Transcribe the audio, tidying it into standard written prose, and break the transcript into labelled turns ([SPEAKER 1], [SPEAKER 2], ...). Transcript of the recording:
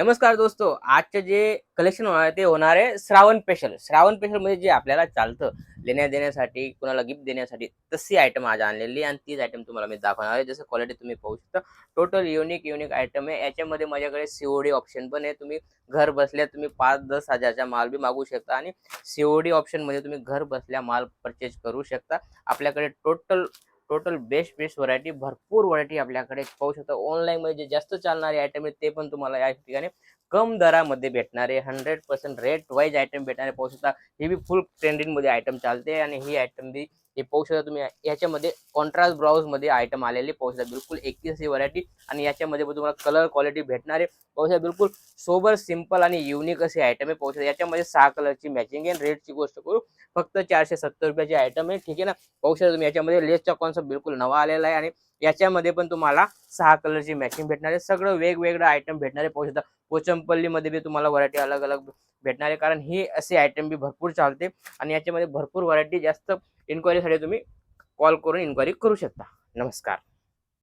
[SPEAKER 1] नमस्कार दोस्तों, आजचे जे कलेक्शन होणार आहे ते होणार आहे श्रावण स्पेशल. श्रावण स्पेशल म्हणजे जे आपल्याला चालतं लेण्या देण्यासाठी, कोणाला गिफ्ट देण्यासाठी, तशी आयटम आज आणलेली आणि तीच आयटम तुम्हाला मी दाखवणार आहे. जसं क्वालिटी तुम्ही पाहू शकता, टोटल युनिक आयटम आहे. याच्यामध्ये माझ्याकडे सीओडी ऑप्शन पण आहे. तुम्ही घर बसल्या तुम्ही 5-10 हजारचा माल बी मागवू शकता आणि सीओडी ऑप्शनमध्ये तुम्ही घर बसल्या माल परचेज करू शकता. आपल्याकडे टोटल टोटल बेस्ट व्हरायटी, भरपूर व्हरायटी आपल्याकडे पाहू शकता. ऑनलाईनमध्ये जे जास्त चालणारे आयटम आहेत ते पण तुम्हाला या ठिकाणी कम दरामध्ये भेटणारे 100% रेट वाईज आयटम भेटणारे पाहू शकता. ही बी फुल ट्रेंडिंगमध्ये आयटम चालते आणि ही आयटम बी हे पाहू शकता तुम्ही. याच्यामध्ये कॉन्ट्रास्ट ब्राउजमध्ये आयटम आलेले पाहू शकता. बिलकुल 21 ही व्हरायटी आणि याच्यामध्ये पण तुम्हाला कलर क्वालिटी भेटणारे पाहू शकता. बिलकुल सोबर सिंपल आणि युनिक असे आयटम आहे पाहू शकता. याच्यामध्ये 6 कलरची मॅचिंग आहे. रेटची गोष्ट करू फक्त 470 रुपयाची आयटम आहे, ठीक आहे ना. पाहू शकता तुम्ही. याच्यामध्ये लेसचा कॉन्सेप्ट बिलकुल नवा आलेला आहे आणि याच्यामध्ये पण तुम्हाला 6 कलरची मॅचिंग भेटणार आहे. सगळं वेगवेगळं आयटम भेटणार आहे पाहू शकता. पोचमपल्लीमध्ये बी तुम्हाला व्हरायटी अलग अलग भेटणार आहे, कारण ही असे आयटम बी भरपूर चालते आणि याच्यामध्ये भरपूर व्हरायटी. जास्त इन्क्वायरीसाठी तुम्ही कॉल करून इन्क्वायरी करू शकता. नमस्कार.